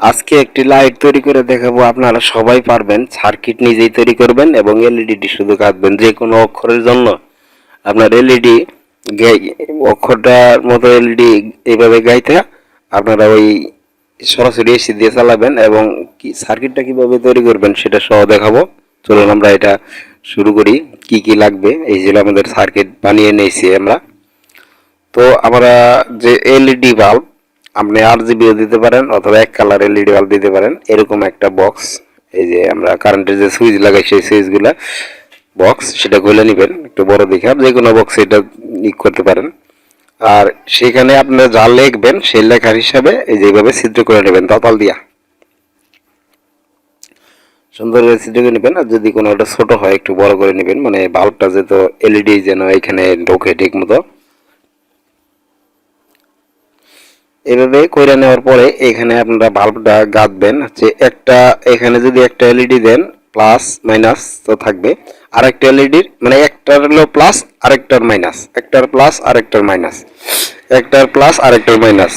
আজকে একটি লাইট তৈরি করে দেখাবো। আপনারা সবাই পারবেন, সার্কিট নিজেই তৈরি করবেন এবং এলইডি শুধু কাটবেন। যে কোনো অক্ষরের জন্য আপনার এলইডি অক্ষরটার মতো এলইডি এইভাবে গাইতে আপনারা ওই সরাসরি এসি দিয়ে চালাবেন এবং কি সার্কিটটা কিভাবে তৈরি করবেন সেটা সহ দেখাবো। চলুন আমরা এটা শুরু করি। কি কি লাগবে এই যে আমাদের সার্কিট বানিয়ে নিয়েছি আমরা। তো আমরা যে এলইডি বাল্ব, আপনি আরজিবিও দিতে পারেন অথবা এক কালার এলইডি বাল্ব দিতে পারেন। এরকম একটা বক্স, এই যে আমরা কারেন্টের যে সুইচ লাগাই সেই সুইচগুলা বক্স, সেটা খুলে নেবেন একটু বড় দেখে। যে কোনো বক্স এটা করতে পারেন। আর সেখানে আপনারা যা লিখবেন সেই লেখার হিসাবে এই যে এইভাবে ছিদ্র করে নেবেন তাতাল দিয়া, সুন্দর করে ছিদ্র করে নেবেন। আর যদি কোনো একটা ছোট হয় একটু বড় করে নেবেন, মানে বাল্বটা যেহেতু এলইডি যেন এখানে ঢোকে ঠিক মতো। এভাবে কইরা নেওয়ার পরে এখানে আপনারা বাল্বটা গাঁথবেন হচ্ছে একটা, এখানে যদি একটা এলইডি দেন প্লাস মাইনাস তো থাকবে, আর একটা এলইডির মানে একটার হলো প্লাস আরেকটার মাইনাস, একটার প্লাস আরেকটার মাইনাস, একটার প্লাস আরেকটার মাইনাস।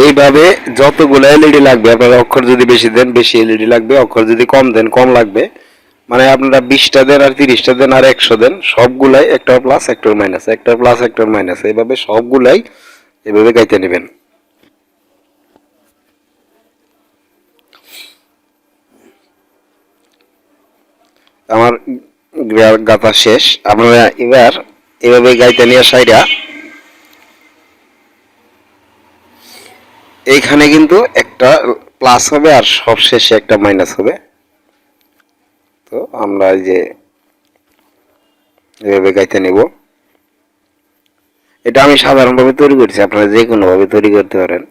এইভাবে যতগুলো এলইডি লাগবে, আপনারা অক্ষর যদি বেশি দেন বেশি এলইডি লাগবে, অক্ষর যদি কম দেন কম লাগবে। মানে আপনারা 20টা দেন আর 30টা দেন আর 100 দেন, সবগুলাই একটার প্লাস একটার মাইনাস, একটার প্লাস একটার মাইনাস, এইভাবে সবগুলাই এভাবে গাইতে নেবেন। আমার গাথা শেষ। আপনারা এবার এভাবে গাইতে নিয়ে সাইডা এইখানে কিন্তু একটা প্লাস হবে আর সব শেষে একটা মাইনাস হবে। তো আমরা এই যে এভাবে গাইতে নেব। এটা আমি সাধারণভাবে তৈরি করছি, আপনারা যে কোনোভাবে তৈরি করতে পারেন।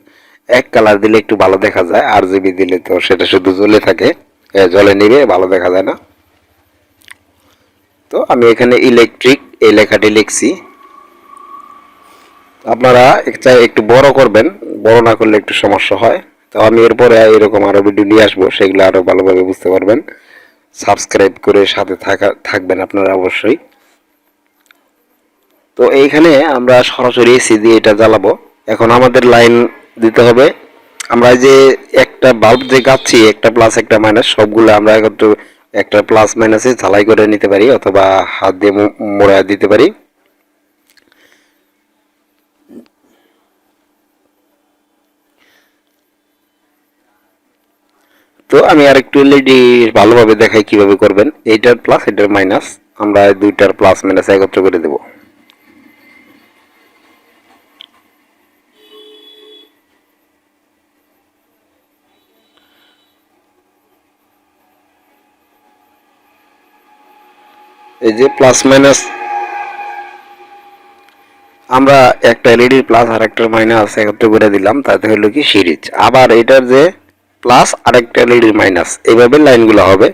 এক কালার দিলে একটু ভালো দেখা যায়, আর জিবি দিলে তো সেটা শুধু জ্বলে থাকে, জ্বলে নিবে, ভালো দেখা যায় না। তো আমি এখানে ইলেকট্রিক এই লেখাটি লিখছি। আপনারা চাই একটু বড় করবেন, বড় না করলে একটু সমস্যা হয়। তো আমি এরপরে এরকম আরো ভিডিও নিয়ে আসবো, সেগুলো আরো ভালোভাবে বুঝতে পারবেন। সাবস্ক্রাইব করে সাথে থাকবেন আপনারা অবশ্যই। তো এইখানে আমরা সরাসরি এসি দিয়ে এটা জ্বালাবো। এখন আমাদের লাইন দিতে হবে। আমরা যে একটা বাল্ব যে গাচ্ছি, একটা প্লাস একটা মাইনাস, সবগুলো আমরা একটু একটা প্লাস মাইনাসে ঝালাই করে নিতে পারি অথবা হাত দিয়ে মোড়া দিতে পারি। তো আমি আর একটু এলইডি ভালোভাবে দেখাই কিভাবে করবেন। এইটার প্লাস এটার মাইনাস, আমরা দুইটার প্লাস মাইনাস একত্র করে দেব। এই যে প্লাস মাইনাস, আমরা একটা এলইডি প্লাস আর একটা মাইনাস একত্র করে দিলাম, তাতে হলো কি সিরিজ। আবার এটার যে প্লাস আর একটা এলইডি মাইনাস, এইভাবে লাইনগুলো হবে।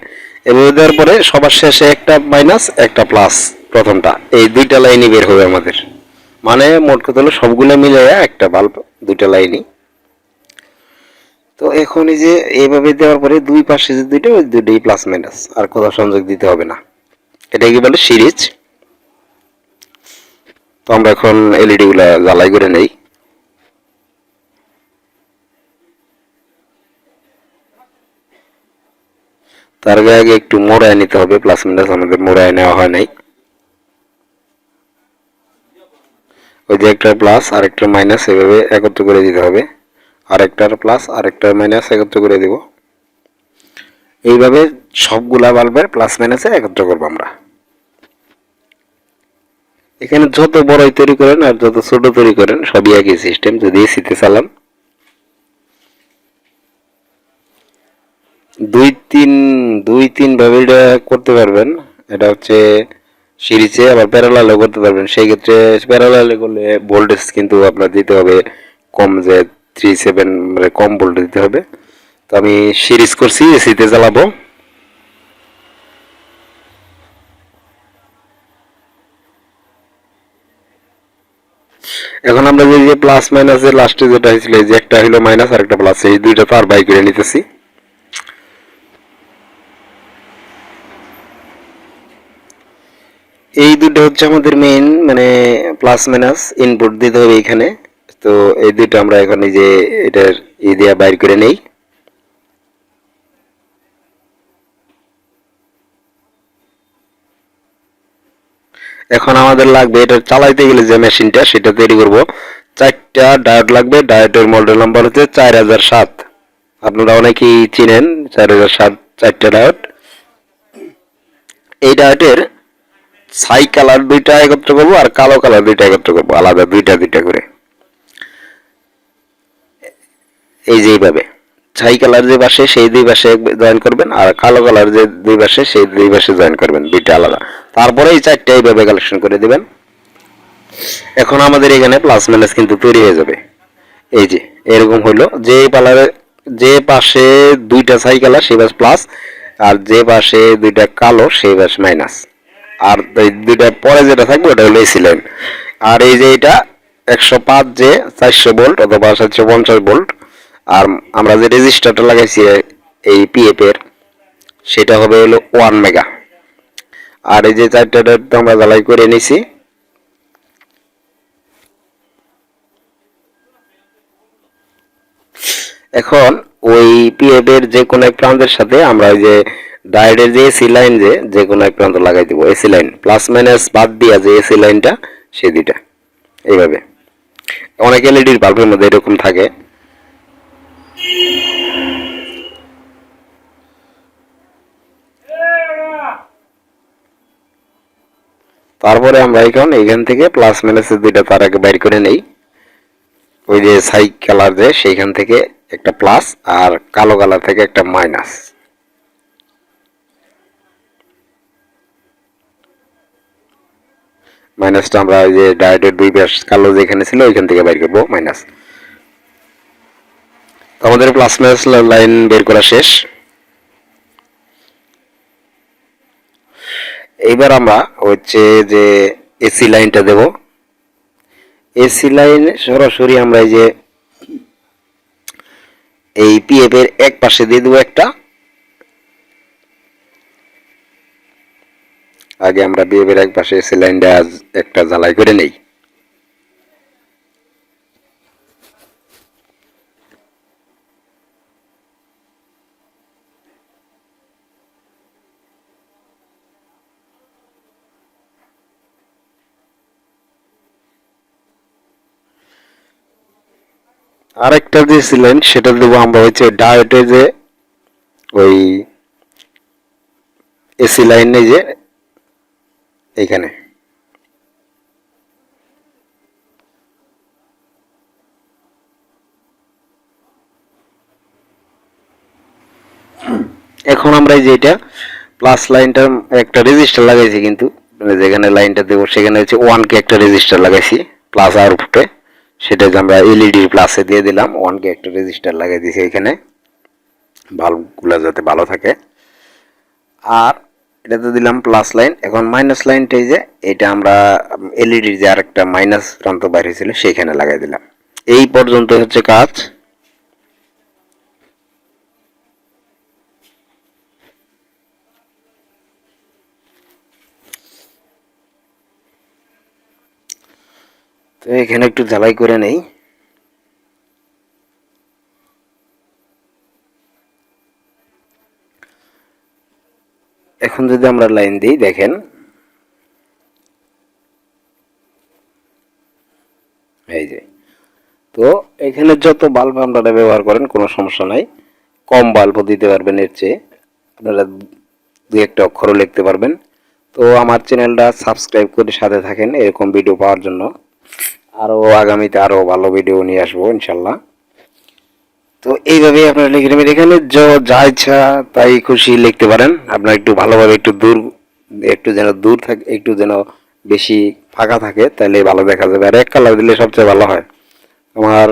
এভাবে দেওয়ার পরে সবার শেষে একটা মাইনাস একটা প্লাস, প্রথমটা এই দুইটা লাইনই বের হবে আমাদের। মানে মোট কথা হলো সবগুলো মিলে একটা বাল্ব, দুইটা লাইনই। তো এখন এই যে এইভাবে দেওয়ার পরে দুই পাশে যে দুইটা, ওই দুইটাই প্লাস মাইনাস, আর কোথাও সংযোগ দিতে হবে না। এটা কি বলে সিরিজ। তো আমরা এখন এলইডি গুলা জ্বালাই করে নেই। তার আগে একটু মোড়ায় নিতে হবে, প্লাস মাইনাস আমাদের মোড়ায় নেওয়া হয় নাই। ওই যে একটা প্লাস আর একটা মাইনাস এভাবে একত্র করে দিতে হবে, আর একটার প্লাস আর একটার মাইনাস একত্র করে দিব। এইভাবে সবগুলা বাল্বের প্লাস মাইনাসে একত্র করবো আমরা। এখানে যত বড়ই তৈরি করেন আর যত ছোট তৈরি করেন সবই একই সিস্টেম। যদি এসিতে চালান দুই তিন ভাবে এটা করতে পারবেন। এটা হচ্ছে সিরিজে, আবার প্যারালালে করতে পারবেন। সেই ক্ষেত্রে প্যারালালে করলে ভোল্টেজ কিন্তু আপনার দিতে হবে কম, যে 3.7 মানে কম ভোল্টেজ দিতে হবে। তো আমি সিরিজ করছি, এসিতে জ্বালাবো। এখন আমরা যে প্লাস মাইনাসের লাস্টে যেটা হয়েছিল, যে একটা হলো মাইনাস আর একটা প্লাস, এই দুইটা তার বাই করে নিতেছি। এই দুটো হচ্ছে আমাদের মেইন, মানে প্লাস মাইনাস ইনপুট দিতে হবে এখানে। তো এই দুটো আমরা এখন এই যে এটার দিয়ে বাইর করে নেই। এখন আমাদের লাগবে এটা চালাইতে গেলে যে মেশিনটা সেটা তৈরি করব। 4টা ডায়োড লাগবে। ডায়োডের মডেল নাম্বার হচ্ছে 4007। আপনারা অনেকেই চিনেন 4007 4টা ডায়োড। এই ডায়োডের ছাই কালার দুইটা একত্র করবো আর কালো কালার দুইটা একত্র করবো, আলাদা দুইটা দুইটা করে। এই যে এইভাবে ছাই কালার যে পাশে সেই দুই পাশে জয়েন করবেন, আর কালো কালার যে দুই পাশে সেই দুই পাশে জয়েন করবেন, দুইটা আলাদা। তারপরে এই 4টা এইভাবে কালেকশন করে দিবেন। এখন আমাদের এখানে প্লাস মাইনাস কিন্তু তৈরি হয়ে যাবে। এই যে এরকম হলো, যে কালারে যে পাশে দুইটা ছাই কালার সেই পাশে প্লাস, আর যে পাশে দুইটা কালো সেই পাশে মাইনাস। আর দুইটা পরে যেটা থাকবে ওটা হলো এসি লাইন। আর এই যে এটা 105 যে 400 ভোল্ট অথবা 750 ভোল্ট। আর আমরা যে রেজিস্টারটা লাগাইছি এই পিএফ এর সেটা হবে হলো 1 মেগা। আর এই যে 4টা ডায়োড আমরা জ্বালাই করে নিছি। এখন ওই পিএফ এর যে কোনো এক প্রান্তের সাথে আমরা ওই যে ডায়োডের যে এসি লাইন যে কোনো এক প্রান্ত লাগাই দিব। এসি লাইন প্লাস মাইনাস বাদ দিয়া যে এসি লাইনটা সেই দুইটা এইভাবে। অনেক এলইডির বাল্বের মধ্যে এরকম থাকে। তারপরে আমরা এখান থেকে প্লাস মাইনাসের দুইটা তার আগে বাইর করে নেই। ওই যে ছাই কালার যে সেইখান থেকে একটা প্লাস আর কালো কালার থেকে একটা মাইনাস। মাইনাসটা আমরা ওই যে ডায়োডের দুই পাশ কালো যেখানে ছিল ওইখান থেকে বাইর করবো মাইনাস। আমাদের প্লাস মাইনাস লাইন বের করা শেষ। এইবার আমরা হচ্ছে যে এসি লাইনটা দেব। এসি লাইন সরাসরি আমরা এই যে এই পিএফ এর এক পাশে দিয়ে দেবো একটা। আগে আমরা পিএফ এর এক পাশে এসি লাইনটা একটা জ্বালাই করে নেই। আরেকটা যে এসি লাইন সেটা দেবো আমরা হচ্ছে ডায়োডে যে ওই এসি লাইনে যে এইখানে। এখন আমরা এই যে এটা প্লাস লাইনটা একটা রেজিস্টার লাগাইছি, কিন্তু যেখানে লাইনটা দেবো সেখানে হচ্ছে 1K একটা রেজিস্টার লাগাইছি প্লাস আউটপুটে। সেটা যে আমরা এলইডি প্লাসে দিয়ে দিলাম, 1K একটা রেজিস্টার লাগাই দিয়েছি এখানে বাল্বগুলো যাতে ভালো থাকে। আর এটাতে দিলাম প্লাস লাইন। এখন মাইনাস লাইনটাই যে এটা আমরা এলইডির যে আরেকটা মাইনাস প্রান্ত বাইর হয়েছিল সেইখানে লাগাই দিলাম। এই পর্যন্ত হচ্ছে কাজ। তো এখানে একটু জ্বালাই করে নেই। এখন যদি আমরা লাইন দিই দেখেন এই যে, তো এখানে যত বাল্ব আপনারা ব্যবহার করেন কোনো সমস্যা নাই। কম বাল্বও দিতে পারবেন, এর চেয়ে আপনারা দুই একটা অক্ষরও লিখতে পারবেন। তো আমার চ্যানেলটা সাবস্ক্রাইব করে সাথে থাকেন এরকম ভিডিও পাওয়ার জন্য। আরও আগামীতে আরও ভালো ভিডিও নিয়ে আসবো ইনশাল্লাহ। তো এইভাবেই আপনারা লিখে নেবেন। এখানে যা ইচ্ছা তাই খুশি লিখতে পারেন। আপনার একটু ভালোভাবে একটু যেন দূর থাকে, একটু যেন বেশি ফাঁকা থাকে, তাহলে ভালো দেখা যাবে। আর এক কালার দিলে সবচেয়ে ভালো হয়। আমার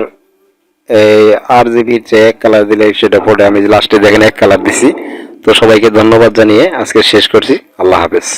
এই RGBর চেয়ে এক কালার দিলে সেটা পড়ে, আমি লাস্টে দেখেন এক কালার দিছি। তো সবাইকে ধন্যবাদ জানিয়ে আজকে শেষ করছি। আল্লাহ হাফেজ।